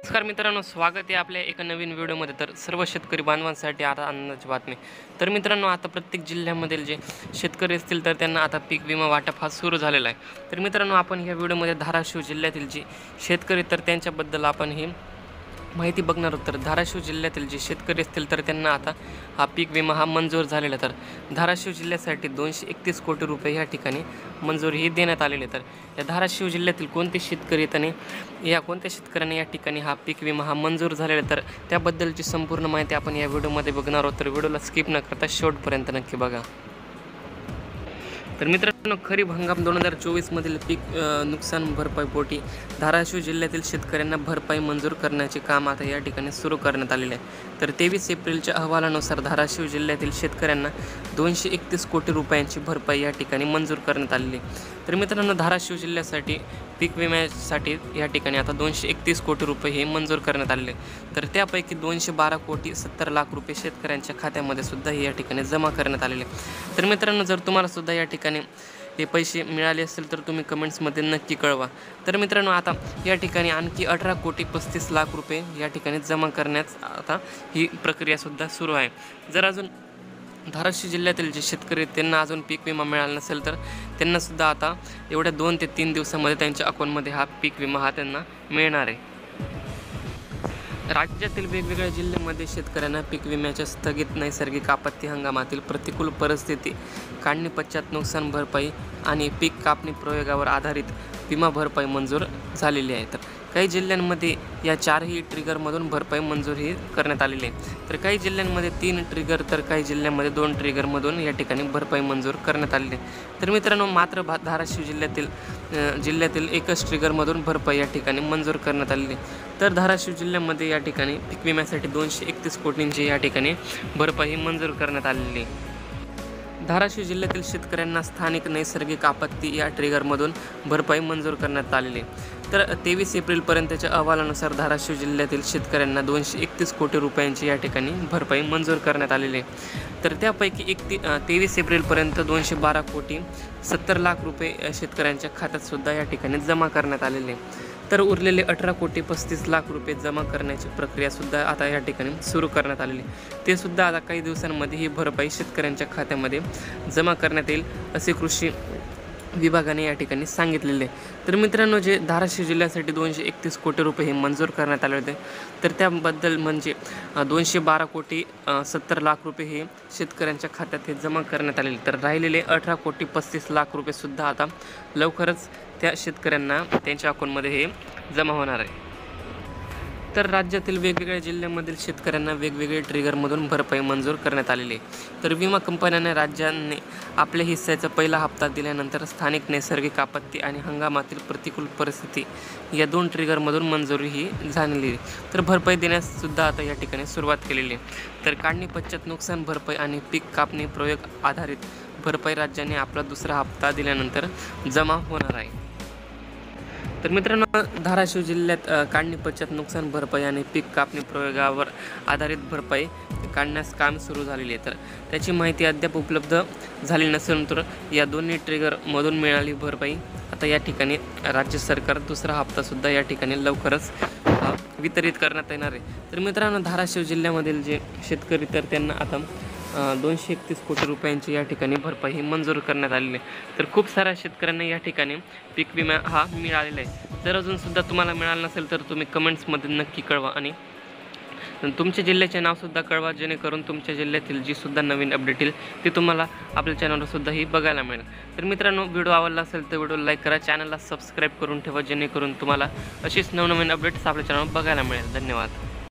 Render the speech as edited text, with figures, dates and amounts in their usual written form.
नमस्कार मित्रांनो, स्वागत आहे आपल्या एका नवीन व्हिडिओमध्ये. तर सर्व शेतकरी बांधवांसाठी आता आनंदाची बातमी. तर मित्रांनो, आता प्रत्येक जिल्ह्यामधील जे शेतकरी असतील तर त्यांना आता पीक विमा वाटप हा सुरू झालेला आहे. तर मित्रांनो, आपण या व्हिडिओमध्ये धाराशिव जिल्ह्यातील जे शेतकरी तर त्यांच्याबद्दल आपण ही माहिती बघणार आहोत. तर धाराशिव जिल्ह्यातील जे शेतकरी असतील तर त्यांना आता हा पीक विमा हा मंजूर झालेला. तर धाराशिव जिल्ह्यासाठी 231 कोटी रुपये या ठिकाणी मंजुरी देण्यात आलेली. तर या धाराशिव जिल्ह्यातील कोणते शेतकरी त्याने कोणत्या शेतकऱ्यांनी या ठिकाणी हा पीक विमा हा मंजूर झालेला, तर त्याबद्दलची संपूर्ण माहिती आपण या व्हिडिओमध्ये बघणार आहोत. तर व्हिडिओला स्किप न करता शेवटपर्यंत नक्की बघा. तर मित्रांनो, खरीप हंगाम 2024मधील पीक नुकसान भरपाईपोटी धाराशिव जिल्ह्यातील शेतकऱ्यांना भरपाई मंजूर करण्याचे काम आता या ठिकाणी सुरू करण्यात आलेले आहे. तर 23 एप्रिलच्या अहवालानुसार धाराशिव जिल्ह्यातील शेतकऱ्यांना 231 कोटी रुपयांची भरपाई या ठिकाणी मंजूर करण्यात आलेली आहे. तर मित्रांनो, धाराशिव जिल्ह्यासाठी पीक विम्यासाठी या ठिकाणी आता 231 कोटी रुपये हे मंजूर करण्यात आलेले. तर त्यापैकी 212 कोटी 70 लाख रुपये शेतकऱ्यांच्या खात्यामध्ये सुद्धा हे या ठिकाणी जमा करण्यात आलेले. तर मित्रांनो, जर तुम्हाला सुद्धा या ठिकाणी हे पैसे मिळाले असेल तर तुम्ही कमेंट्समध्ये नक्की कळवा. तर मित्रांनो, आता या ठिकाणी आणखी 18 कोटी 35 लाख रुपये या ठिकाणी जमा करण्यात आता ही प्रक्रियासुद्धा सुरू आहे. जर अजून धाराशिव जिल्ह्यातील जे शेतकरी त्यांना अजून पीक विमा मिळाला नसेल तर त्यांनासुद्धा आता एवढ्या 2 ते 3 दिवसामध्ये त्यांच्या अकाउंटमध्ये हा पीक विमा हा त्यांना मिळणार आहे. राज्यातील वेगवेगळ्या जिल्ह्यांमध्ये शेतकऱ्यांना पीक विम्याच्या स्थगित नैसर्गिक आपत्ती हंगामातील प्रतिकूल परिस्थिती, काढणी पश्चात नुकसान भरपाई आणि पीक कापणी प्रयोगावर आधारित विमा भरपाई मंजूर झालेली आहे. तर काही जिल्ह्यांमध्ये या 4ही ट्रिगरमधून भरपाई मंजूरही करण्यात आलेली आहे. तर काही जिल्ह्यांमध्ये 3 ट्रिगर तर काही जिल्ह्यांमध्ये 2 ट्रिगरमधून या ठिकाणी भरपाई मंजूर करण्यात आलेली आहे. तर मित्रांनो, मात्र धाराशिव जिल्ह्यातील एकच ट्रिगरमधून भरपाई या ठिकाणी मंजूर करण्यात आलेली आहे. तर धाराशिव जिल्ह्यामध्ये या ठिकाणी पीक विम्यासाठी 231 कोटींची या ठिकाणी भरपाई मंजूर करण्यात आलेली आहे. धाराशिव जिल्ह्यातील शेतकऱ्यांना स्थानिक नैसर्गिक आपत्ती या ट्रिगरमधून भरपाई मंजूर करण्यात आलेली आहे. तर 23 एप्रिलपर्यंतच्या अहवालानुसार धाराशिव जिल्ह्यातील शेतकऱ्यांना 231 कोटी रुपयांची या ठिकाणी भरपाई मंजूर करण्यात आलेली आहे. तर त्यापैकी 23 एप्रिलपर्यंत 212 कोटी 70 लाख रुपये शेतकऱ्यांच्या खात्यातसुद्धा या ठिकाणी जमा करण्यात आलेले आहे. तर उरलेले 18 कोटी 35 लाख रुपये जमा करण्याची प्रक्रियासुद्धा आता या ठिकाणी सुरू करण्यात आलेली. ते सुद्धा आता काही दिवसांमध्ये ही भरपाई शेतकऱ्यांच्या खात्यामध्ये जमा करण्यात येईल असे कृषी विभागाने या ठिकाणी सांगितलेले आहे. तर मित्रांनो, जे धाराशिव जिल्ह्यासाठी 231 कोटी रुपये हे मंजूर करण्यात आले होते, तर त्याबद्दल म्हणजे 212 कोटी 70 लाख रुपये हे शेतकऱ्यांच्या खात्यात हे जमा करण्यात आलेले. तर राहिलेले 18 कोटी 35 लाख रुपयेसुद्धा आता लवकरच त्या शेतकऱ्यांना त्यांच्या अकाउंटमध्ये हे जमा होणार आहे. तर राज्यातील वेगवेगळ्या जिल्ह्यांमधील शेतकऱ्यांना वेगवेगळे ट्रिगरमधून भरपाई मंजूर करण्यात आलेली आहे. तर विमा कंपन्यांनी राज्यांनी आपल्या हिस्स्याचा पहिला हप्ता दिल्यानंतर स्थानिक नैसर्गिक आपत्ती आणि हंगामातील प्रतिकूल परिस्थिती या 2 ट्रिगरमधून मंजुरी ही झालेली आहे. तर भरपाई देण्याससुद्धा आता या ठिकाणी सुरुवात केलेली आहे. तर काढणी पश्चात नुकसान भरपाई आणि पीक कापणी प्रयोग आधारित भरपाई राज्याने आपला दुसरा हप्ता दिल्यानंतर जमा होणार आहे. तर मित्रांनो, धाराशिव जिल्ह्यात काढणी पश्चात नुकसान भरपाई आणि पीक कापणी प्रयोगावर आधारित भरपाई काढण्यास काम सुरू झालेली आहे. तर त्याची माहिती अद्याप उपलब्ध झाली नसून तर या दोन्ही ट्रिगरमधून मिळाली भरपाई आता या ठिकाणी राज्य सरकार दुसरा हप्तासुद्धा या ठिकाणी लवकरच वितरित करण्यात येणार आहे. तर मित्रांनो, धाराशिव जिल्ह्यामधील जे शेतकरी तर त्यांना आता 231 कोटी रुपयांची या ठिकाणी भरपाई ही मंजूर करण्यात आलेली आहे. तर खूप साऱ्या शेतकऱ्यांना या ठिकाणी पीक विमा हा मिळालेला आहे. जर अजूनसुद्धा तुम्हाला मिळाला नसेल तर तुम्ही कमेंट्समध्ये नक्की कळवा आणि तुमच्या जिल्ह्याचे नावसुद्धा कळवा, जेणेकरून तुमच्या जिल्ह्यातील जी सुद्धा नवीन अपडेट येईल ती तुम्हाला आपल्या चॅनलवरसुद्धा ही बघायला मिळेल. तर मित्रांनो, व्हिडिओ आवडला असेल तर व्हिडिओ लाईक करा, चॅनलला सबस्क्राईब करून ठेवा, जेणेकरून तुम्हाला अशीच नवनवीन अपडेट्स आपल्या चॅनलवर बघायला मिळेल. धन्यवाद.